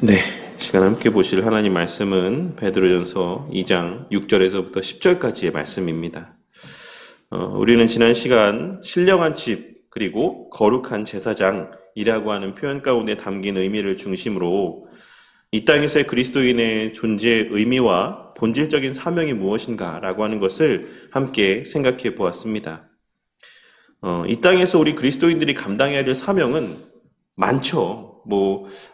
네, 시간 함께 보실 하나님 말씀은 베드로전서 2장 6절에서부터 10절까지의 말씀입니다. 우리는 지난 시간 신령한 집 그리고 거룩한 제사장이라고 하는 표현 가운데 담긴 의미를 중심으로 이 땅에서의 그리스도인의 존재의 의미와 본질적인 사명이 무엇인가라고 하는 것을 함께 생각해 보았습니다. 이 땅에서 우리 그리스도인들이 감당해야 될 사명은 많죠.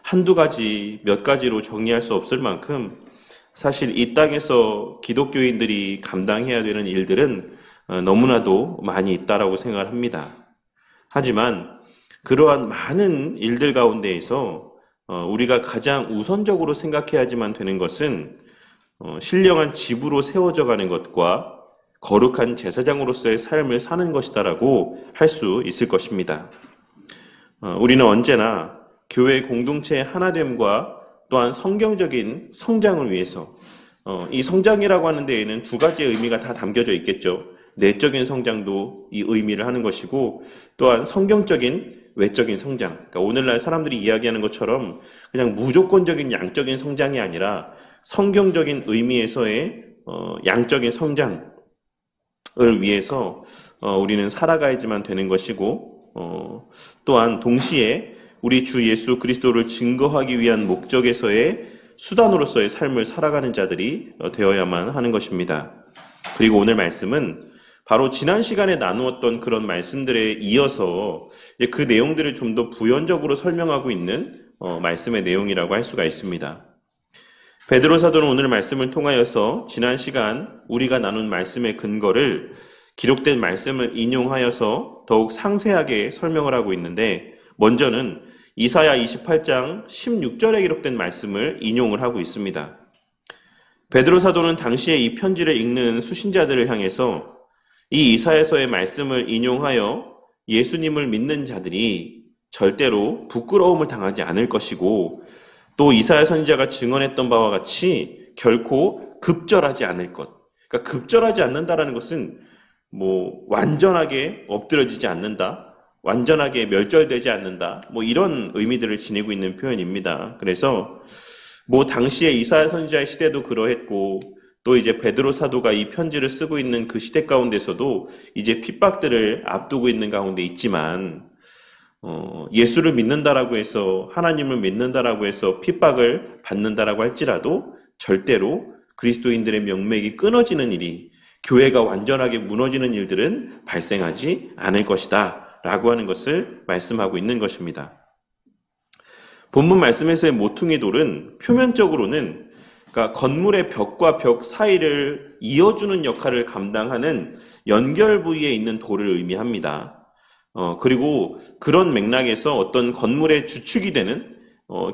한두 가지, 몇 가지로 정리할 수 없을 만큼 사실 이 땅에서 기독교인들이 감당해야 되는 일들은 너무나도 많이 있다라고 생각을 합니다. 하지만 그러한 많은 일들 가운데에서 우리가 가장 우선적으로 생각해야지만 되는 것은 신령한 집으로 세워져 가는 것과 거룩한 제사장으로서의 삶을 사는 것이다라고 할 수 있을 것입니다. 우리는 언제나 교회 공동체의 하나됨과 또한 성경적인 성장을 위해서 이 성장이라고 하는 데에는 두 가지의 의미가 다 담겨져 있겠죠. 내적인 성장도 이 의미를 하는 것이고 또한 성경적인 외적인 성장. 그러니까 오늘날 사람들이 이야기하는 것처럼 그냥 무조건적인 양적인 성장이 아니라 성경적인 의미에서의 양적인 성장을 위해서 우리는 살아가야지만 되는 것이고 또한 동시에 우리 주 예수 그리스도를 증거하기 위한 목적에서의 수단으로서의 삶을 살아가는 자들이 되어야만 하는 것입니다. 그리고 오늘 말씀은 바로 지난 시간에 나누었던 그런 말씀들에 이어서 그 내용들을 좀 더 부연적으로 설명하고 있는 말씀의 내용이라고 할 수가 있습니다. 베드로 사도는 오늘 말씀을 통하여서 지난 시간 우리가 나눈 말씀의 근거를 기록된 말씀을 인용하여서 더욱 상세하게 설명을 하고 있는데 먼저는 이사야 28장 16절에 기록된 말씀을 인용을 하고 있습니다. 베드로 사도는 당시에 이 편지를 읽는 수신자들을 향해서 이 이사야서의 말씀을 인용하여 예수님을 믿는 자들이 절대로 부끄러움을 당하지 않을 것이고 또 이사야 선지자가 증언했던 바와 같이 결코 급절하지 않을 것. 그러니까 급절하지 않는다라는 것은 완전하게 엎드려지지 않는다. 완전하게 멸절되지 않는다. 이런 의미들을 지니고 있는 표현입니다. 그래서 당시에 이사야 선지자의 시대도 그러했고 또 이제 베드로 사도가 이 편지를 쓰고 있는 그 시대 가운데서도 이제 핍박들을 앞두고 있는 가운데 있지만 예수를 믿는다라고 해서 하나님을 믿는다라고 해서 핍박을 받는다라고 할지라도 절대로 그리스도인들의 명맥이 끊어지는 일이 교회가 완전하게 무너지는 일들은 발생하지 않을 것이다. 라고 하는 것을 말씀하고 있는 것입니다. 본문 말씀에서의 모퉁이 돌은 표면적으로는 그러니까 건물의 벽과 벽 사이를 이어주는 역할을 감당하는 연결 부위에 있는 돌을 의미합니다. 그리고 그런 맥락에서 어떤 건물의 주축이 되는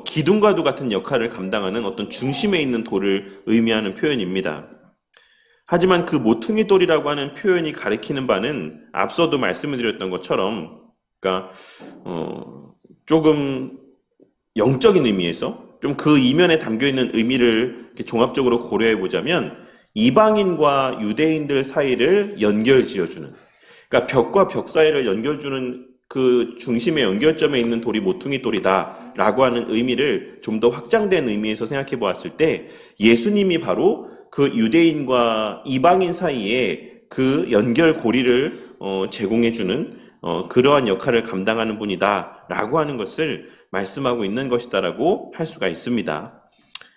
기둥과도 같은 역할을 감당하는 어떤 중심에 있는 돌을 의미하는 표현입니다. 하지만 그 모퉁이 돌이라고 하는 표현이 가리키는 바는 앞서도 말씀을 드렸던 것처럼 그러니까 조금 영적인 의미에서 좀 그 이면에 담겨있는 의미를 이렇게 종합적으로 고려해 보자면 이방인과 유대인들 사이를 연결지어주는 그러니까 벽과 벽 사이를 연결주는 그 중심의 연결점에 있는 돌이 모퉁이 돌이다 라고 하는 의미를 좀 더 확장된 의미에서 생각해 보았을 때 예수님이 바로 그 유대인과 이방인 사이에 그 연결 고리를 제공해주는 그러한 역할을 감당하는 분이다 라고 하는 것을 말씀하고 있는 것이다라고 할 수가 있습니다.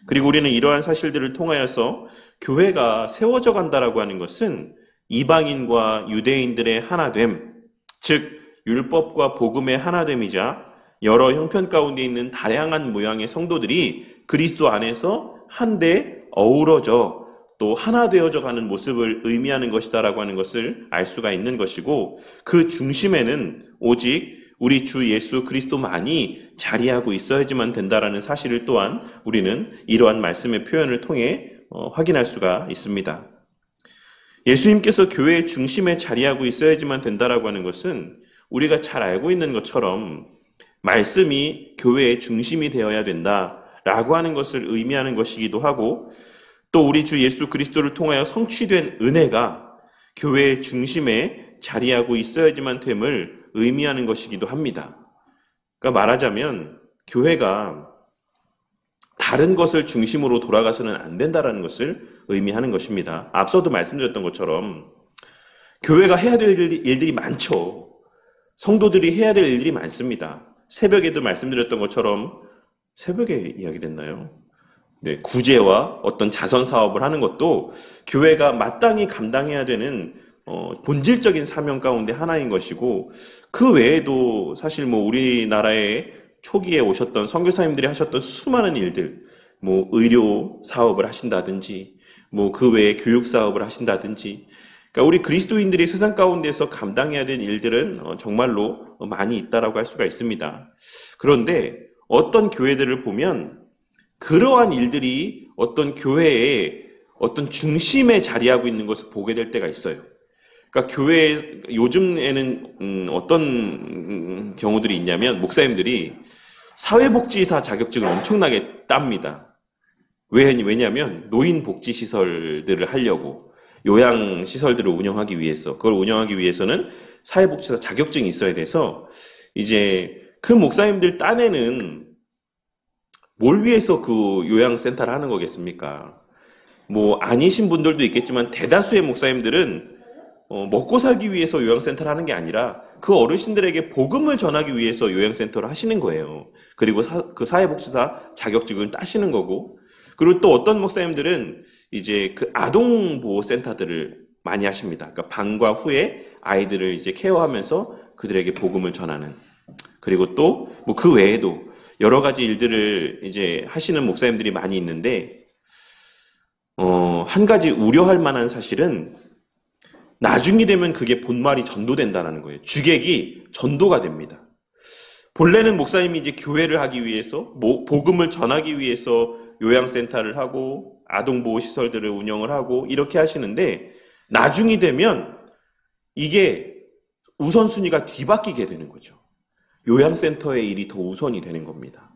그리고 우리는 이러한 사실들을 통하여서 교회가 세워져 간다라고 하는 것은 이방인과 유대인들의 하나됨, 즉 율법과 복음의 하나됨이자 여러 형편 가운데 있는 다양한 모양의 성도들이 그리스도 안에서 한데 어우러져 또 하나 되어져 가는 모습을 의미하는 것이다라고 하는 것을 알 수가 있는 것이고 그 중심에는 오직 우리 주 예수 그리스도만이 자리하고 있어야지만 된다라는 사실을 또한 우리는 이러한 말씀의 표현을 통해 확인할 수가 있습니다. 예수님께서 교회의 중심에 자리하고 있어야지만 된다라고 하는 것은 우리가 잘 알고 있는 것처럼 말씀이 교회의 중심이 되어야 된다라고 하는 것을 의미하는 것이기도 하고 또 우리 주 예수 그리스도를 통하여 성취된 은혜가 교회의 중심에 자리하고 있어야지만 됨을 의미하는 것이기도 합니다. 그러니까 말하자면 교회가 다른 것을 중심으로 돌아가서는 안 된다라는 것을 의미하는 것입니다. 앞서도 말씀드렸던 것처럼 교회가 해야 될 일들이 많죠. 성도들이 해야 될 일들이 많습니다. 새벽에도 말씀드렸던 것처럼, 새벽에 이야기됐나요? 네, 구제와 어떤 자선 사업을 하는 것도 교회가 마땅히 감당해야 되는 본질적인 사명 가운데 하나인 것이고, 그 외에도 사실 우리나라에 초기에 오셨던 선교사님들이 하셨던 수많은 일들, 의료 사업을 하신다든지, 그 외에 교육 사업을 하신다든지, 그러니까 우리 그리스도인들이 세상 가운데서 감당해야 되는 일들은 정말로 많이 있다라고 할 수가 있습니다. 그런데 어떤 교회들을 보면 그러한 일들이 어떤 교회의 어떤 중심에 자리하고 있는 것을 보게 될 때가 있어요. 그러니까 교회 요즘에는 어떤 경우들이 있냐면 목사님들이 사회복지사 자격증을 엄청나게 땁니다. 왜냐하면 노인복지시설들을 하려고, 요양시설들을 운영하기 위해서, 그걸 운영하기 위해서는 사회복지사 자격증이 있어야 돼서 이제 그 목사님들 딴에는 뭘 위해서 그 요양센터를 하는 거겠습니까? 아니신 분들도 있겠지만 대다수의 목사님들은 먹고 살기 위해서 요양센터를 하는 게 아니라 그 어르신들에게 복음을 전하기 위해서 요양센터를 하시는 거예요. 그리고 그 사회복지사 자격증을 따시는 거고, 그리고 또 어떤 목사님들은 이제 그 아동보호센터들을 많이 하십니다. 그러니까 방과 후에 아이들을 이제 케어하면서 그들에게 복음을 전하는. 그리고 또 그 외에도 여러 가지 일들을 이제 하시는 목사님들이 많이 있는데, 한 가지 우려할 만한 사실은 나중이 되면 그게 본말이 전도된다는 거예요. 주객이 전도가 됩니다. 본래는 목사님이 이제 교회를 하기 위해서, 복음을 전하기 위해서 요양센터를 하고 아동보호시설들을 운영을 하고 이렇게 하시는데, 나중이 되면 이게 우선순위가 뒤바뀌게 되는 거죠. 요양센터의 일이 더 우선이 되는 겁니다.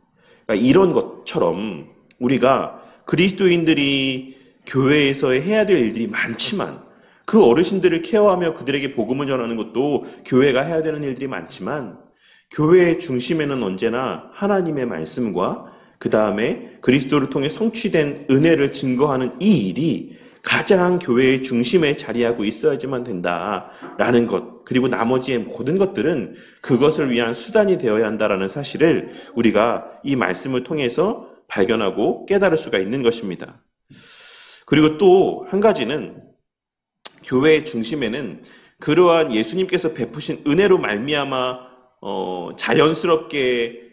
그러니까 이런 것처럼 우리가 그리스도인들이 교회에서 해야 될 일들이 많지만, 그 어르신들을 케어하며 그들에게 복음을 전하는 것도 교회가 해야 되는 일들이 많지만, 교회의 중심에는 언제나 하나님의 말씀과 그 다음에 그리스도를 통해 성취된 은혜를 증거하는 이 일이 가장 교회의 중심에 자리하고 있어야지만 된다라는 것, 그리고 나머지의 모든 것들은 그것을 위한 수단이 되어야 한다라는 사실을 우리가 이 말씀을 통해서 발견하고 깨달을 수가 있는 것입니다. 그리고 또 한 가지는, 교회의 중심에는 그러한 예수님께서 베푸신 은혜로 말미암아 자연스럽게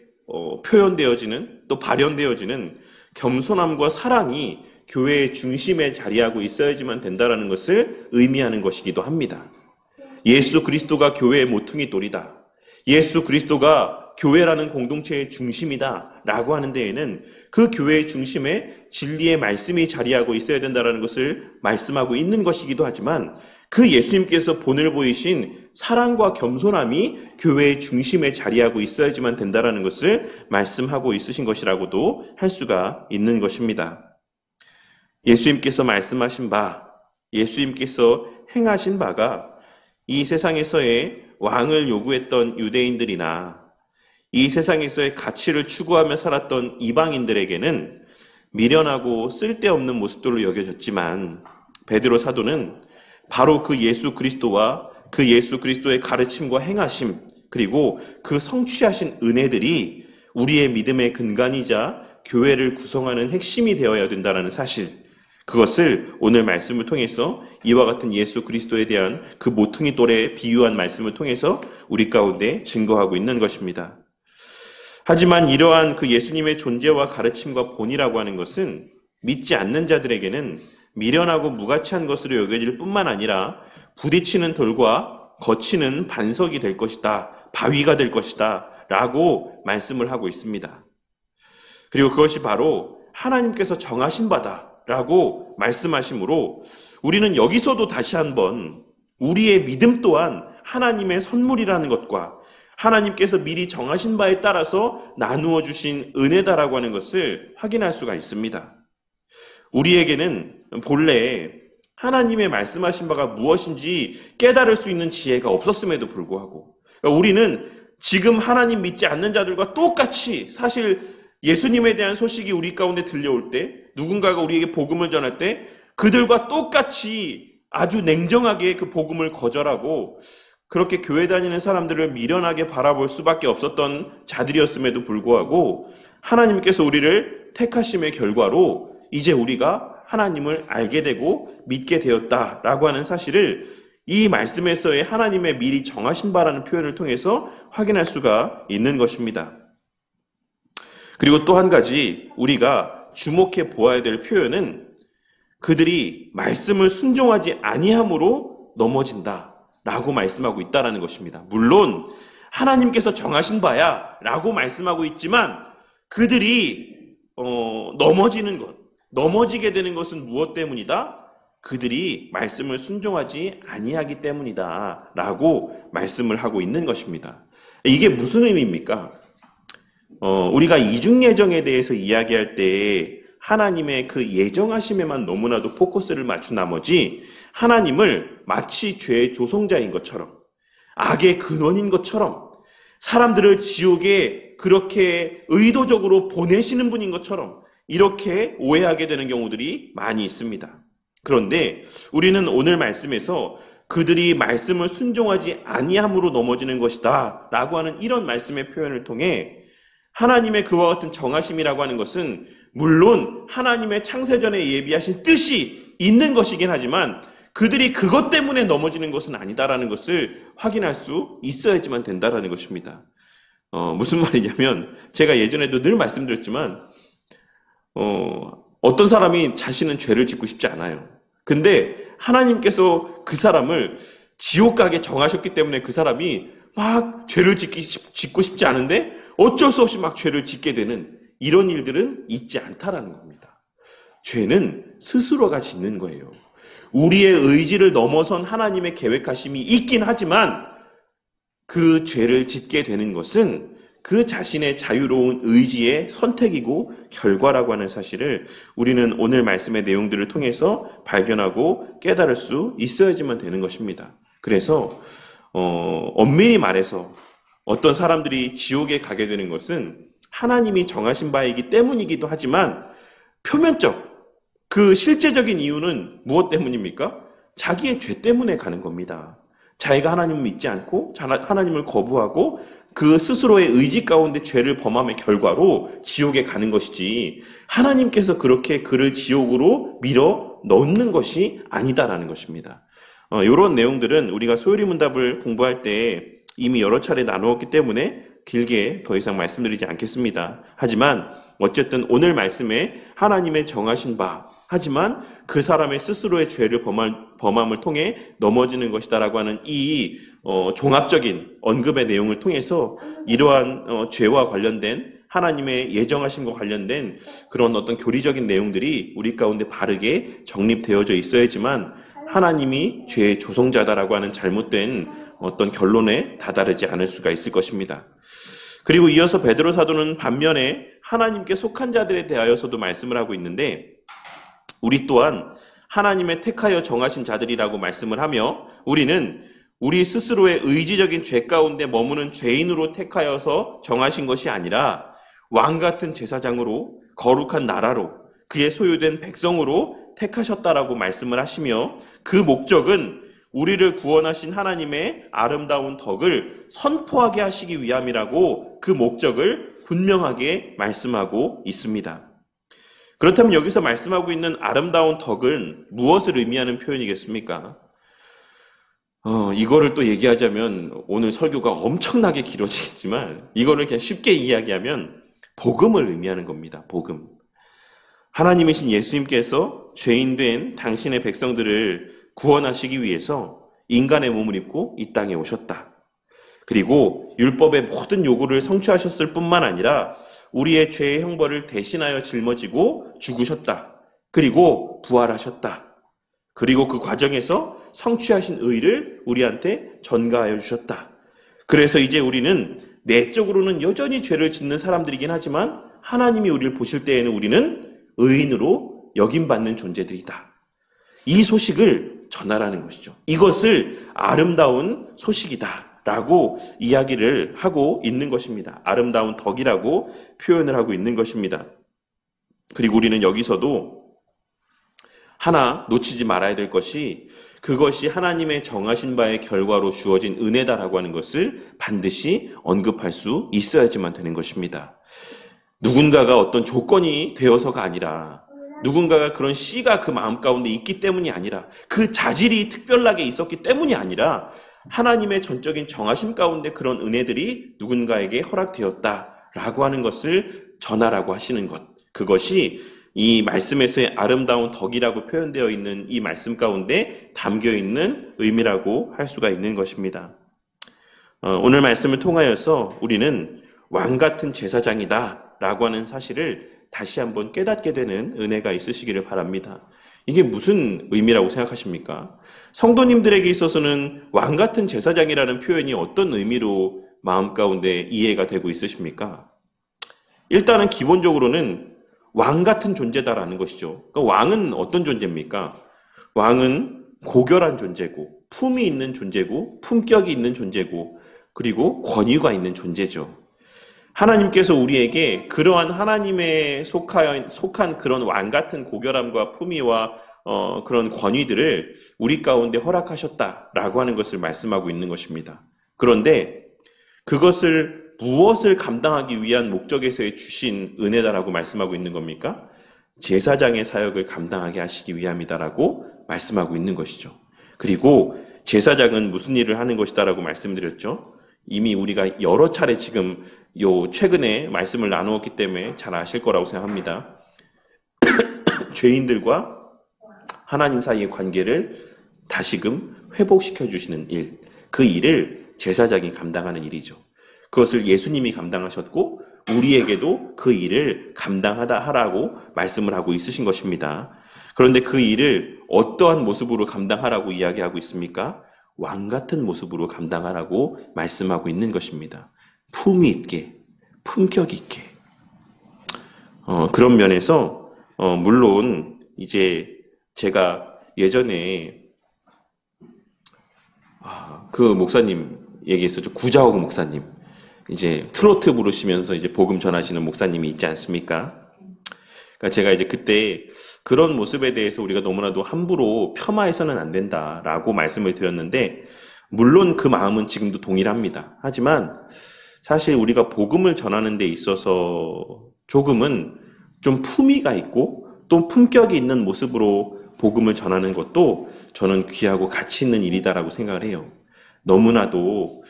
표현되어지는, 또 발현되어지는 겸손함과 사랑이 교회의 중심에 자리하고 있어야지만 된다는 것을 의미하는 것이기도 합니다. 예수 그리스도가 교회의 모퉁이 돌이다, 예수 그리스도가 교회라는 공동체의 중심이다 라고 하는 데에는 그 교회의 중심에 진리의 말씀이 자리하고 있어야 된다는 것을 말씀하고 있는 것이기도 하지만, 그 예수님께서 본을 보이신 사랑과 겸손함이 교회의 중심에 자리하고 있어야지만 된다는 것을 말씀하고 있으신 것이라고도 할 수가 있는 것입니다. 예수님께서 말씀하신 바, 예수님께서 행하신 바가 이 세상에서의 왕을 요구했던 유대인들이나 이 세상에서의 가치를 추구하며 살았던 이방인들에게는 미련하고 쓸데없는 모습들로 여겨졌지만, 베드로 사도는 바로 그 예수 그리스도와 그 예수 그리스도의 가르침과 행하심, 그리고 그 성취하신 은혜들이 우리의 믿음의 근간이자 교회를 구성하는 핵심이 되어야 된다는 사실, 그것을 오늘 말씀을 통해서 이와 같은 예수 그리스도에 대한 그 모퉁이 돌에 비유한 말씀을 통해서 우리 가운데 증거하고 있는 것입니다. 하지만 이러한 그 예수님의 존재와 가르침과 본이라고 하는 것은 믿지 않는 자들에게는 미련하고 무가치한 것으로 여겨질 뿐만 아니라 부딪히는 돌과 거치는 반석이 될 것이다, 바위가 될 것이다 라고 말씀을 하고 있습니다. 그리고 그것이 바로 하나님께서 정하신 바다 라고 말씀하시므로, 우리는 여기서도 다시 한번 우리의 믿음 또한 하나님의 선물이라는 것과 하나님께서 미리 정하신 바에 따라서 나누어 주신 은혜다라고 하는 것을 확인할 수가 있습니다. 우리에게는 본래 하나님의 말씀하신 바가 무엇인지 깨달을 수 있는 지혜가 없었음에도 불구하고, 우리는 지금 하나님 믿지 않는 자들과 똑같이 사실 예수님에 대한 소식이 우리 가운데 들려올 때, 누군가가 우리에게 복음을 전할 때 그들과 똑같이 아주 냉정하게 그 복음을 거절하고 그렇게 교회 다니는 사람들을 미련하게 바라볼 수밖에 없었던 자들이었음에도 불구하고 하나님께서 우리를 택하심의 결과로 이제 우리가 하나님을 알게 되고 믿게 되었다라고 하는 사실을 이 말씀에서의 하나님의 미리 정하신 바라는 표현을 통해서 확인할 수가 있는 것입니다. 그리고 또 한 가지 우리가 주목해 보아야 될 표현은 그들이 말씀을 순종하지 아니함으로 넘어진다 라고 말씀하고 있다는 것입니다. 물론 하나님께서 정하신 바야 라고 말씀하고 있지만 그들이 넘어지게 되는 것은 무엇 때문이다? 그들이 말씀을 순종하지 아니하기 때문이다 라고 말씀을 하고 있는 것입니다. 이게 무슨 의미입니까? 우리가 이중예정에 대해서 이야기할 때 하나님의 그 예정하심에만 너무나도 포커스를 맞춘 나머지 하나님을 마치 죄의 조성자인 것처럼, 악의 근원인 것처럼, 사람들을 지옥에 그렇게 의도적으로 보내시는 분인 것처럼 이렇게 오해하게 되는 경우들이 많이 있습니다. 그런데 우리는 오늘 말씀에서 그들이 말씀을 순종하지 아니함으로 넘어지는 것이다 라고 하는 이런 말씀의 표현을 통해 하나님의 그와 같은 정하심이라고 하는 것은 물론 하나님의 창세전에 예비하신 뜻이 있는 것이긴 하지만 그들이 그것 때문에 넘어지는 것은 아니다라는 것을 확인할 수 있어야지만 된다라는 것입니다. 무슨 말이냐면 제가 예전에도 늘 말씀드렸지만 어떤 사람이 자신은 죄를 짓고 싶지 않아요. 근데 하나님께서 그 사람을 지옥 가게 정하셨기 때문에 그 사람이 막 죄를 짓고 싶지 않은데 어쩔 수 없이 막 죄를 짓게 되는 이런 일들은 있지 않다라는 겁니다. 죄는 스스로가 짓는 거예요. 우리의 의지를 넘어선 하나님의 계획하심이 있긴 하지만 그 죄를 짓게 되는 것은 그 자신의 자유로운 의지의 선택이고 결과라고 하는 사실을 우리는 오늘 말씀의 내용들을 통해서 발견하고 깨달을 수 있어야지만 되는 것입니다. 그래서 엄밀히 말해서 어떤 사람들이 지옥에 가게 되는 것은 하나님이 정하신 바이기 때문이기도 하지만 표면적, 그 실제적인 이유는 무엇 때문입니까? 자기의 죄 때문에 가는 겁니다. 자기가 하나님을 믿지 않고 하나님을 거부하고 그 스스로의 의지 가운데 죄를 범함의 결과로 지옥에 가는 것이지 하나님께서 그렇게 그를 지옥으로 밀어 넣는 것이 아니다라는 것입니다. 이런 내용들은 우리가 소요리 문답을 공부할 때 이미 여러 차례 나누었기 때문에 길게 더 이상 말씀드리지 않겠습니다. 하지만 어쨌든 오늘 말씀에 하나님의 정하신 바, 하지만 그 사람의 스스로의 죄를 범함을 통해 넘어지는 것이다라고 하는 이 종합적인 언급의 내용을 통해서 이러한 죄와 관련된 하나님의 예정하심과 관련된 그런 어떤 교리적인 내용들이 우리 가운데 바르게 정립되어져 있어야지만 하나님이 죄의 조성자다라고 하는 잘못된 어떤 결론에 다다르지 않을 수가 있을 것입니다. 그리고 이어서 베드로 사도는 반면에 하나님께 속한 자들에 대하여서도 말씀을 하고 있는데 우리 또한 하나님의 택하여 정하신 자들이라고 말씀을 하며 우리는 우리 스스로의 의지적인 죄 가운데 머무는 죄인으로 택하여서 정하신 것이 아니라 왕 같은 제사장으로 거룩한 나라로 그의 소유된 백성으로 택하셨다라고 말씀을 하시며 그 목적은 우리를 구원하신 하나님의 아름다운 덕을 선포하게 하시기 위함이라고 그 목적을 분명하게 말씀하고 있습니다. 그렇다면 여기서 말씀하고 있는 아름다운 덕은 무엇을 의미하는 표현이겠습니까? 이거를 또 얘기하자면 오늘 설교가 엄청나게 길어지겠지만 이거를 그냥 쉽게 이야기하면 복음을 의미하는 겁니다. 복음. 하나님이신 예수님께서 죄인된 당신의 백성들을 구원하시기 위해서 인간의 몸을 입고 이 땅에 오셨다. 그리고 율법의 모든 요구를 성취하셨을 뿐만 아니라 우리의 죄의 형벌을 대신하여 짊어지고 죽으셨다. 그리고 부활하셨다. 그리고 그 과정에서 성취하신 의를 우리한테 전가하여 주셨다. 그래서 이제 우리는 내적으로는 여전히 죄를 짓는 사람들이긴 하지만 하나님이 우리를 보실 때에는 우리는 의인으로 여김받는 존재들이다. 이 소식을 전하라는 것이죠. 이것을 아름다운 소식이다 라고 이야기를 하고 있는 것입니다. 아름다운 덕이라고 표현을 하고 있는 것입니다. 그리고 우리는 여기서도 하나 놓치지 말아야 될 것이 그것이 하나님의 정하신 바의 결과로 주어진 은혜다라고 하는 것을 반드시 언급할 수 있어야지만 되는 것입니다. 누군가가 어떤 조건이 되어서가 아니라 누군가가 그런 씨가 그 마음 가운데 있기 때문이 아니라 그 자질이 특별하게 있었기 때문이 아니라 하나님의 전적인 정하심 가운데 그런 은혜들이 누군가에게 허락되었다라고 하는 것을 전하라고 하시는 것. 그것이 이 말씀에서의 아름다운 덕이라고 표현되어 있는 이 말씀 가운데 담겨 있는 의미라고 할 수가 있는 것입니다. 오늘 말씀을 통하여서 우리는 왕 같은 제사장이다 라고 하는 사실을 다시 한번 깨닫게 되는 은혜가 있으시기를 바랍니다. 이게 무슨 의미라고 생각하십니까? 성도님들에게 있어서는 왕 같은 제사장이라는 표현이 어떤 의미로 마음 가운데 이해가 되고 있으십니까? 일단은 기본적으로는 왕 같은 존재다라는 것이죠. 그러니까 왕은 어떤 존재입니까? 왕은 고결한 존재고, 품이 있는 존재고, 품격이 있는 존재고, 그리고 권위가 있는 존재죠. 하나님께서 우리에게 그러한 하나님의 속한 그런 왕 같은 고결함과 품위와 그런 권위들을 우리 가운데 허락하셨다라고 하는 것을 말씀하고 있는 것입니다. 그런데 그것을 무엇을 감당하기 위한 목적에서의 주신 은혜다라고 말씀하고 있는 겁니까? 제사장의 사역을 감당하게 하시기 위함이다라고 말씀하고 있는 것이죠. 그리고 제사장은 무슨 일을 하는 것이다라고 말씀드렸죠. 이미 우리가 여러 차례 지금 최근에 말씀을 나누었기 때문에 잘 아실 거라고 생각합니다. 죄인들과 하나님 사이의 관계를 다시금 회복시켜 주시는 일, 그 일을 제사장이 감당하는 일이죠. 그것을 예수님이 감당하셨고 우리에게도 그 일을 하라고 말씀을 하고 있으신 것입니다. 그런데 그 일을 어떠한 모습으로 감당하라고 이야기하고 있습니까? 왕 같은 모습으로 감당하라고 말씀하고 있는 것입니다. 품위 있게, 품격 있게. 그런 면에서 물론 이제 제가 예전에 그 목사님 얘기했었죠. 구자옥 목사님. 이제 트로트 부르시면서 이제 복음 전하시는 목사님이 있지 않습니까? 그러니까 제가 이제 그때 그런 모습에 대해서 우리가 너무나도 함부로 폄하해서는 안 된다라고 말씀을 드렸는데, 물론 그 마음은 지금도 동일합니다. 하지만 사실 우리가 복음을 전하는 데 있어서 조금은 좀 품위가 있고 또 품격이 있는 모습으로 복음을 전하는 것도 저는 귀하고 가치 있는 일이다라고 생각을 해요. 너무나도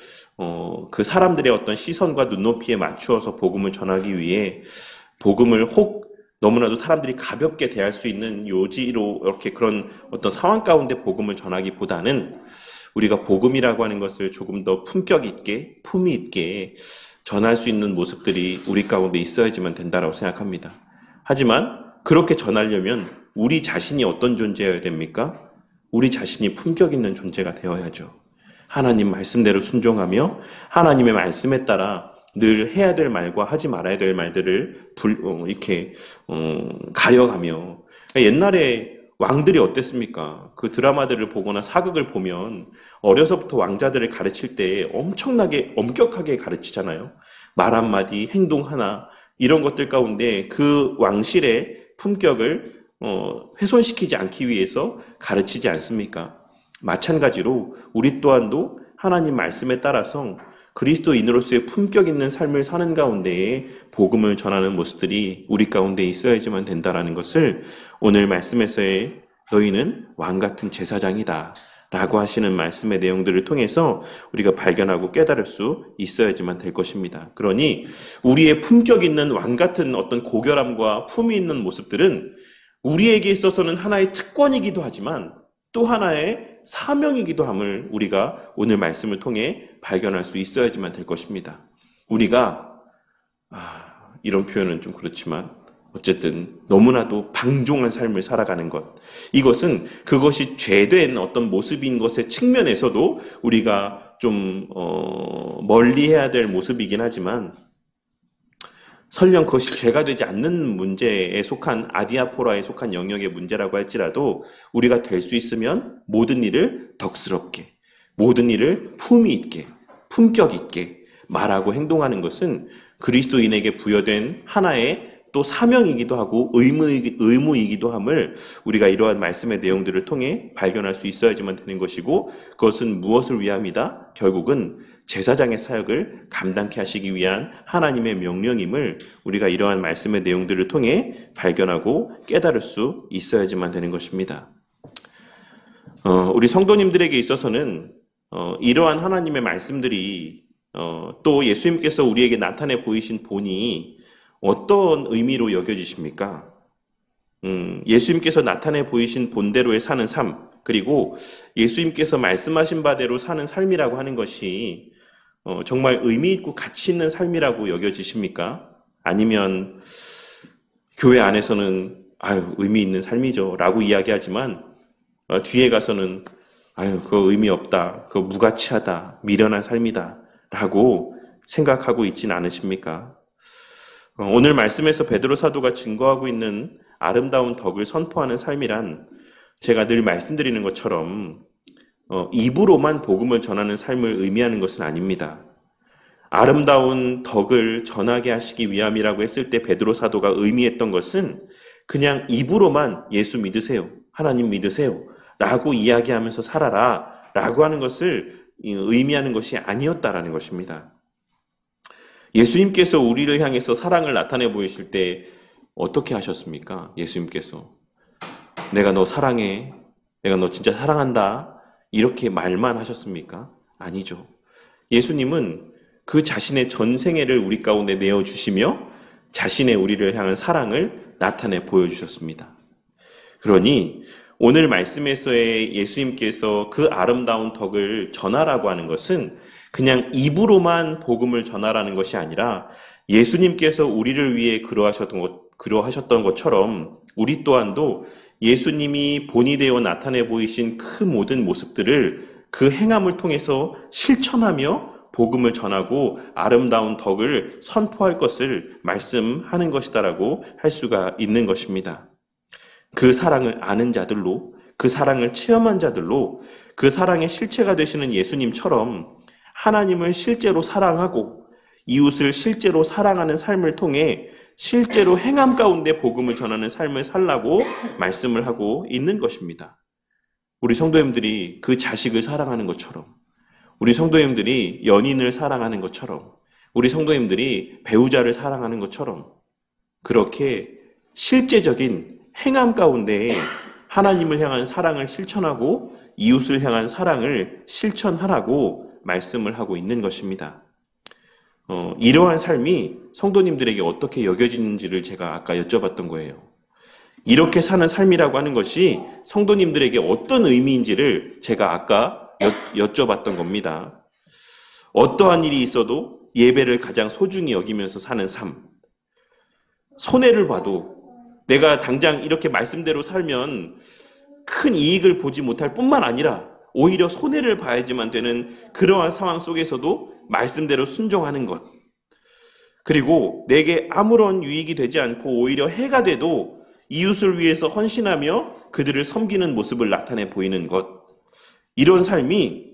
그 사람들의 어떤 시선과 눈높이에 맞추어서 복음을 전하기 위해 복음을 너무나도 사람들이 가볍게 대할 수 있는 요지로 이렇게 그런 어떤 상황 가운데 복음을 전하기보다는 우리가 복음이라고 하는 것을 조금 더 품격 있게, 품위 있게 전할 수 있는 모습들이 우리 가운데 있어야지만 된다라고 생각합니다. 하지만 그렇게 전하려면 우리 자신이 어떤 존재여야 됩니까? 우리 자신이 품격 있는 존재가 되어야죠. 하나님 말씀대로 순종하며 하나님의 말씀에 따라 늘 해야 될 말과 하지 말아야 될 말들을 이렇게 가려가며. 옛날에 왕들이 어땠습니까? 그 드라마들을 보거나 사극을 보면 어려서부터 왕자들을 가르칠 때 엄청나게 엄격하게 가르치잖아요. 말 한마디, 행동 하나, 이런 것들 가운데 그 왕실의 품격을 훼손시키지 않기 위해서 가르치지 않습니까? 마찬가지로 우리 또한도 하나님 말씀에 따라서 그리스도인으로서의 품격 있는 삶을 사는 가운데에 복음을 전하는 모습들이 우리 가운데 있어야지만 된다라는 것을 오늘 말씀에서의 너희는 왕 같은 제사장이다 라고 하시는 말씀의 내용들을 통해서 우리가 발견하고 깨달을 수 있어야지만 될 것입니다. 그러니 우리의 품격 있는 왕 같은 어떤 고결함과 품이 있는 모습들은 우리에게 있어서는 하나의 특권이기도 하지만 또 하나의 사명이기도 함을 우리가 오늘 말씀을 통해 발견할 수 있어야지만 될 것입니다. 우리가 이런 표현은 좀 그렇지만 어쨌든 너무나도 방종한 삶을 살아가는 것, 이것은 그것이 죄된 어떤 모습인 것의 측면에서도 우리가 좀 멀리해야 될 모습이긴 하지만 설령 그것이 죄가 되지 않는 문제에 속한 아디아포라에 속한 영역의 문제라고 할지라도 우리가 될 수 있으면 모든 일을 덕스럽게, 모든 일을 품위 있게, 품격 있게 말하고 행동하는 것은 그리스도인에게 부여된 하나의 또 사명이기도 하고 의무이기도 함을 우리가 이러한 말씀의 내용들을 통해 발견할 수 있어야지만 되는 것이고, 그것은 무엇을 위함이다? 결국은 제사장의 사역을 감당케 하시기 위한 하나님의 명령임을 우리가 이러한 말씀의 내용들을 통해 발견하고 깨달을 수 있어야지만 되는 것입니다. 우리 성도님들에게 있어서는 이러한 하나님의 말씀들이 또 예수님께서 우리에게 나타내 보이신 본이 어떤 의미로 여겨지십니까? 예수님께서 나타내 보이신 본대로의 사는 삶, 그리고 예수님께서 말씀하신 바대로 사는 삶이라고 하는 것이 정말 의미 있고 가치 있는 삶이라고 여겨지십니까? 아니면 교회 안에서는 의미 있는 삶이죠 라고 이야기하지만 뒤에 가서는 그거 의미 없다, 그거 무가치하다, 미련한 삶이다 라고 생각하고 있진 않으십니까? 오늘 말씀에서 베드로 사도가 증거하고 있는 아름다운 덕을 선포하는 삶이란 제가 늘 말씀드리는 것처럼 입으로만 복음을 전하는 삶을 의미하는 것은 아닙니다. 아름다운 덕을 전하게 하시기 위함이라고 했을 때 베드로 사도가 의미했던 것은 그냥 입으로만 예수 믿으세요, 하나님 믿으세요 라고 이야기하면서 살아라 라고 하는 것을 의미하는 것이 아니었다라는 것입니다. 예수님께서 우리를 향해서 사랑을 나타내 보이실 때 어떻게 하셨습니까? 예수님께서 내가 너 사랑해, 내가 너 진짜 사랑한다 이렇게 말만 하셨습니까? 아니죠. 예수님은 그 자신의 전생애를 우리 가운데 내어주시며 자신의 우리를 향한 사랑을 나타내 보여주셨습니다. 그러니 오늘 말씀에서의 예수님께서 그 아름다운 덕을 전하라고 하는 것은 그냥 입으로만 복음을 전하라는 것이 아니라 예수님께서 우리를 위해 그러하셨던 것처럼 우리 또한도 예수님이 본이 되어 나타내 보이신 그 모든 모습들을 그 행함을 통해서 실천하며 복음을 전하고 아름다운 덕을 선포할 것을 말씀하는 것이다라고 할 수가 있는 것입니다. 그 사랑을 아는 자들로, 그 사랑을 체험한 자들로, 그 사랑의 실체가 되시는 예수님처럼 하나님을 실제로 사랑하고 이웃을 실제로 사랑하는 삶을 통해 실제로 행함 가운데 복음을 전하는 삶을 살라고 말씀을 하고 있는 것입니다. 우리 성도님들이 그 자식을 사랑하는 것처럼, 우리 성도님들이 연인을 사랑하는 것처럼, 우리 성도님들이 배우자를 사랑하는 것처럼 그렇게 실제적인 행함 가운데 하나님을 향한 사랑을 실천하고 이웃을 향한 사랑을 실천하라고 말씀을 하고 있는 것입니다. 이러한 삶이 성도님들에게 어떻게 여겨지는지를 제가 아까 여쭤봤던 거예요. 이렇게 사는 삶이라고 하는 것이 성도님들에게 어떤 의미인지를 제가 아까 여쭤봤던 겁니다. 어떠한 일이 있어도 예배를 가장 소중히 여기면서 사는 삶. 손해를 봐도 내가 당장 이렇게 말씀대로 살면 큰 이익을 보지 못할 뿐만 아니라 오히려 손해를 봐야지만 되는 그러한 상황 속에서도 말씀대로 순종하는 것. 그리고 내게 아무런 유익이 되지 않고 오히려 해가 돼도 이웃을 위해서 헌신하며 그들을 섬기는 모습을 나타내 보이는 것. 이런 삶이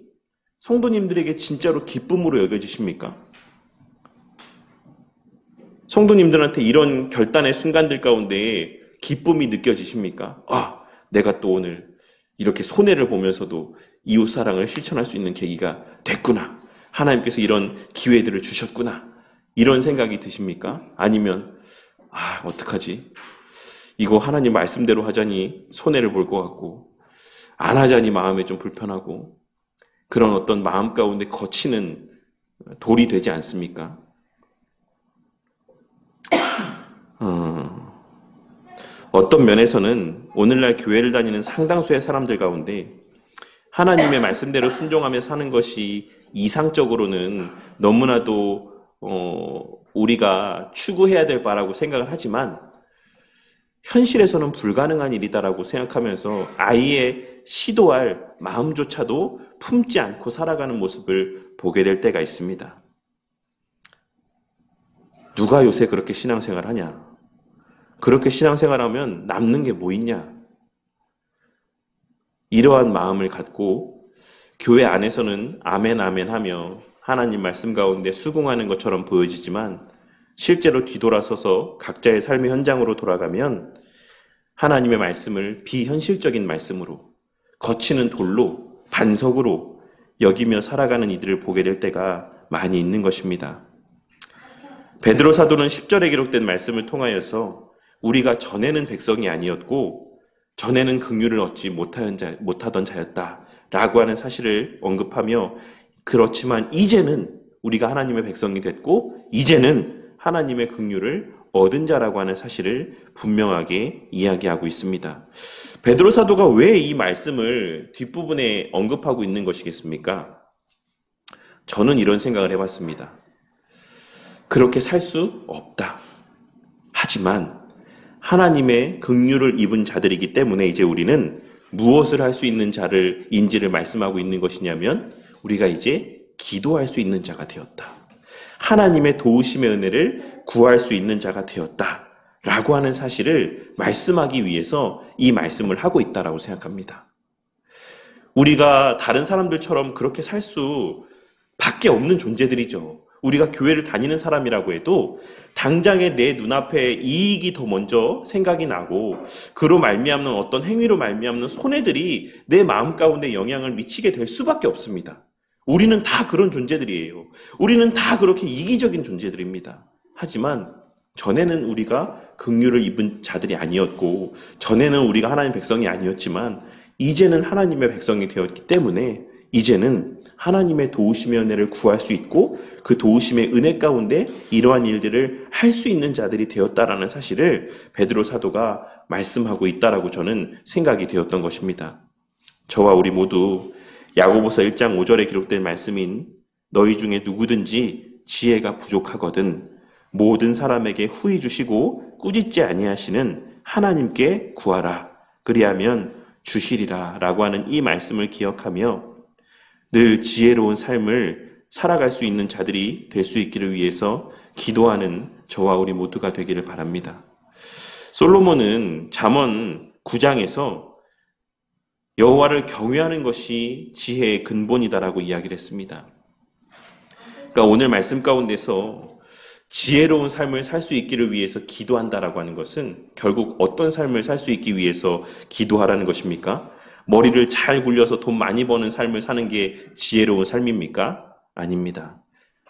성도님들에게 진짜로 기쁨으로 여겨지십니까? 성도님들한테 이런 결단의 순간들 가운데 기쁨이 느껴지십니까? 내가 또 오늘 이렇게 손해를 보면서도 이웃 사랑을 실천할 수 있는 계기가 됐구나. 하나님께서 이런 기회들을 주셨구나. 이런 생각이 드십니까? 아니면 어떡하지? 이거 하나님 말씀대로 하자니 손해를 볼 것 같고 안 하자니 마음에 좀 불편하고 그런 어떤 마음 가운데 거치는 돌이 되지 않습니까? 어떤 면에서는 오늘날 교회를 다니는 상당수의 사람들 가운데 하나님의 말씀대로 순종하며 사는 것이 이상적으로는 너무나도 우리가 추구해야 될 바라고 생각을 하지만 현실에서는 불가능한 일이다라고 생각하면서 아예 시도할 마음조차도 품지 않고 살아가는 모습을 보게 될 때가 있습니다. 누가 요새 그렇게 신앙생활 하냐? 그렇게 신앙생활하면 남는 게 뭐 있냐? 이러한 마음을 갖고 교회 안에서는 아멘 아멘 하며 하나님 말씀 가운데 수긍하는 것처럼 보여지지만 실제로 뒤돌아서서 각자의 삶의 현장으로 돌아가면 하나님의 말씀을 비현실적인 말씀으로, 거치는 돌로, 반석으로 여기며 살아가는 이들을 보게 될 때가 많이 있는 것입니다. 베드로 사도는 10절에 기록된 말씀을 통하여서 우리가 전에는 백성이 아니었고 전에는 긍휼을 얻지 못하던 자였다라고 하는 사실을 언급하며, 그렇지만 이제는 우리가 하나님의 백성이 됐고 이제는 하나님의 긍휼을 얻은 자라고 하는 사실을 분명하게 이야기하고 있습니다. 베드로 사도가 왜 이 말씀을 뒷부분에 언급하고 있는 것이겠습니까? 저는 이런 생각을 해봤습니다. 그렇게 살 수 없다. 하지만 하나님의 긍휼을 입은 자들이기 때문에 이제 우리는 무엇을 할 수 있는 자인지를 말씀하고 있는 것이냐면, 우리가 이제 기도할 수 있는 자가 되었다. 하나님의 도우심의 은혜를 구할 수 있는 자가 되었다. 라고 하는 사실을 말씀하기 위해서 이 말씀을 하고 있다라고 생각합니다. 우리가 다른 사람들처럼 그렇게 살 수밖에 없는 존재들이죠. 우리가 교회를 다니는 사람이라고 해도 당장에 내 눈앞에 이익이 더 먼저 생각이 나고, 그로 말미암는 어떤 행위로 말미암는 손해들이 내 마음 가운데 영향을 미치게 될 수밖에 없습니다. 우리는 다 그런 존재들이에요. 우리는 다 그렇게 이기적인 존재들입니다. 하지만 전에는 우리가 긍휼을 입은 자들이 아니었고, 전에는 우리가 하나님 백성이 아니었지만 이제는 하나님의 백성이 되었기 때문에 이제는 하나님의 도우심의 은혜를 구할 수 있고, 그 도우심의 은혜 가운데 이러한 일들을 할 수 있는 자들이 되었다라는 사실을 베드로 사도가 말씀하고 있다라고 저는 생각이 되었던 것입니다. 저와 우리 모두 야고보서 1장 5절에 기록된 말씀인 너희 중에 누구든지 지혜가 부족하거든 모든 사람에게 후히 주시고 꾸짖지 아니하시는 하나님께 구하라. 그리하면 주시리라. 라고 하는 이 말씀을 기억하며 늘 지혜로운 삶을 살아갈 수 있는 자들이 될 수 있기를 위해서 기도하는 저와 우리 모두가 되기를 바랍니다. 솔로몬은 잠언 9장에서 여호와를 경외하는 것이 지혜의 근본이다라고 이야기를 했습니다. 그러니까 오늘 말씀 가운데서 지혜로운 삶을 살 수 있기를 위해서 기도한다라고 하는 것은 결국 어떤 삶을 살 수 있기 위해서 기도하라는 것입니까? 머리를 잘 굴려서 돈 많이 버는 삶을 사는 게 지혜로운 삶입니까? 아닙니다.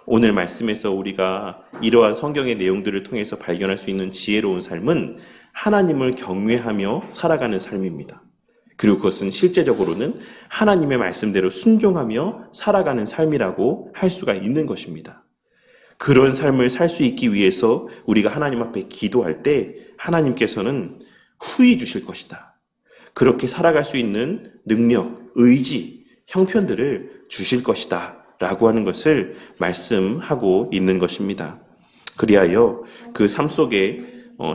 오늘 말씀에서 우리가 이러한 성경의 내용들을 통해서 발견할 수 있는 지혜로운 삶은 하나님을 경외하며 살아가는 삶입니다. 그리고 그것은 실제적으로는 하나님의 말씀대로 순종하며 살아가는 삶이라고 할 수가 있는 것입니다. 그런 삶을 살 수 있기 위해서 우리가 하나님 앞에 기도할 때 하나님께서는 후히 주실 것이다. 그렇게 살아갈 수 있는 능력, 의지, 형편들을 주실 것이다. 라고 하는 것을 말씀하고 있는 것입니다. 그리하여 그 삶 속에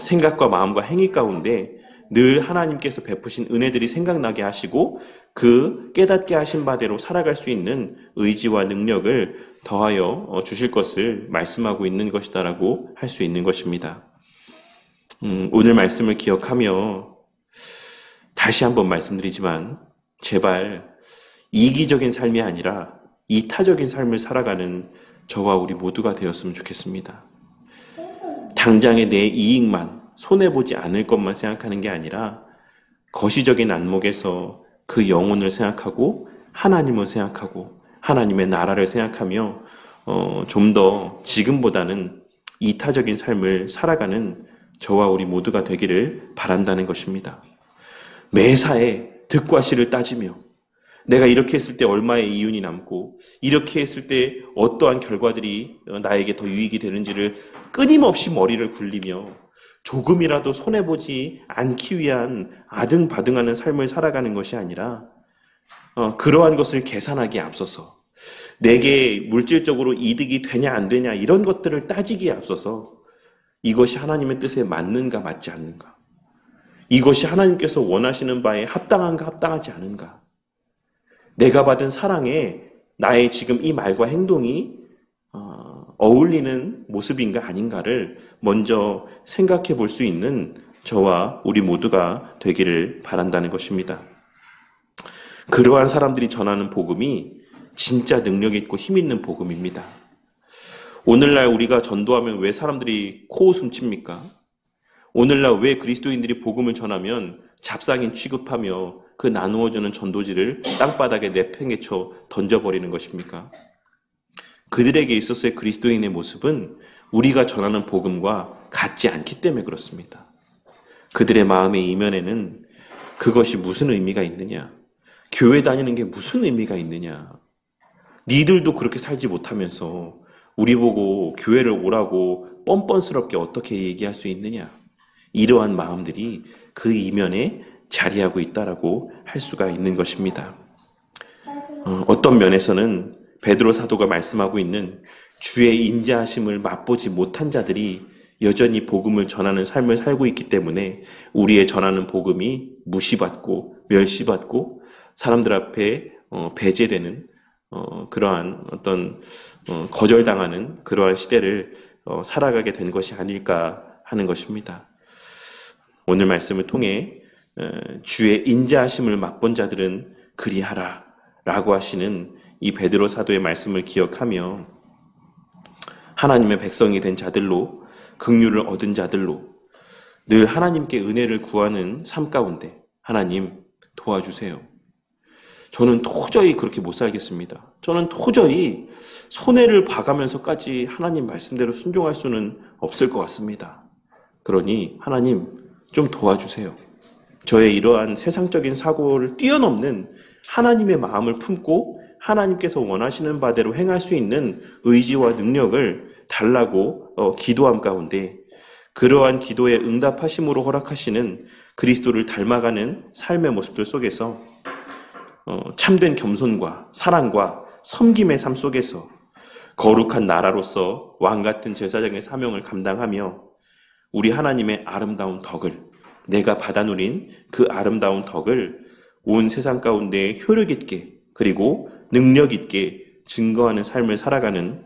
생각과 마음과 행위 가운데 늘 하나님께서 베푸신 은혜들이 생각나게 하시고 그 깨닫게 하신 바대로 살아갈 수 있는 의지와 능력을 더하여 주실 것을 말씀하고 있는 것이다라고 할 수 있는 것입니다. 오늘 말씀을 기억하며 다시 한번 말씀드리지만 제발 이기적인 삶이 아니라 이타적인 삶을 살아가는 저와 우리 모두가 되었으면 좋겠습니다. 당장의 내 이익만, 손해보지 않을 것만 생각하는 게 아니라 거시적인 안목에서 그 영혼을 생각하고 하나님을 생각하고 하나님의 나라를 생각하며 좀 더 지금보다는 이타적인 삶을 살아가는 저와 우리 모두가 되기를 바란다는 것입니다. 매사에 득과 실을 따지며 내가 이렇게 했을 때 얼마의 이윤이 남고 이렇게 했을 때 어떠한 결과들이 나에게 더 유익이 되는지를 끊임없이 머리를 굴리며 조금이라도 손해보지 않기 위한 아등바등하는 삶을 살아가는 것이 아니라 그러한 것을 계산하기에 앞서서 내게 물질적으로 이득이 되냐 안 되냐 이런 것들을 따지기에 앞서서 이것이 하나님의 뜻에 맞는가 맞지 않는가, 이것이 하나님께서 원하시는 바에 합당한가 합당하지 않은가, 내가 받은 사랑에 나의 지금 이 말과 행동이 어울리는 모습인가 아닌가를 먼저 생각해 볼 수 있는 저와 우리 모두가 되기를 바란다는 것입니다. 그러한 사람들이 전하는 복음이 진짜 능력 있고 힘 있는 복음입니다. 오늘날 우리가 전도하면 왜 사람들이 코웃음 칩니까? 오늘날 왜 그리스도인들이 복음을 전하면 잡상인 취급하며 그 나누어주는 전도지를 땅바닥에 내팽개쳐 던져버리는 것입니까? 그들에게 있어서의 그리스도인의 모습은 우리가 전하는 복음과 같지 않기 때문에 그렇습니다. 그들의 마음의 이면에는 그것이 무슨 의미가 있느냐? 교회 다니는 게 무슨 의미가 있느냐? 니들도 그렇게 살지 못하면서 우리 보고 교회를 오라고 뻔뻔스럽게 어떻게 얘기할 수 있느냐? 이러한 마음들이 그 이면에 자리하고 있다라고 할 수가 있는 것입니다. 어떤 면에서는 베드로 사도가 말씀하고 있는 주의 인자하심을 맛보지 못한 자들이 여전히 복음을 전하는 삶을 살고 있기 때문에 우리의 전하는 복음이 무시받고 멸시받고 사람들 앞에 배제되는 그러한 어떤 거절당하는 그러한 시대를 살아가게 된 것이 아닐까 하는 것입니다. 오늘 말씀을 통해 주의 인자하심을 맛본 자들은 그리하라 라고 하시는 이 베드로 사도의 말씀을 기억하며 하나님의 백성이 된 자들로 긍휼을 얻은 자들로 늘 하나님께 은혜를 구하는 삶 가운데 하나님 도와주세요. 저는 도저히 그렇게 못 살겠습니다. 저는 도저히 손해를 봐가면서까지 하나님 말씀대로 순종할 수는 없을 것 같습니다. 그러니 하나님 좀 도와주세요. 저의 이러한 세상적인 사고를 뛰어넘는 하나님의 마음을 품고 하나님께서 원하시는 바대로 행할 수 있는 의지와 능력을 달라고 기도함 가운데 그러한 기도에 응답하심으로 허락하시는 그리스도를 닮아가는 삶의 모습들 속에서 참된 겸손과 사랑과 섬김의 삶 속에서 거룩한 나라로서 왕같은 제사장의 사명을 감당하며 우리 하나님의 아름다운 덕을 내가 받아 누린 그 아름다운 덕을 온 세상 가운데 효력 있게 그리고 능력 있게 증거하는 삶을 살아가는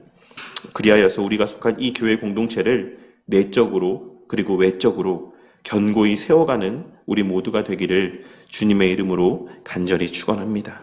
그리하여서 우리가 속한 이 교회 공동체를 내적으로 그리고 외적으로 견고히 세워가는 우리 모두가 되기를 주님의 이름으로 간절히 축원합니다.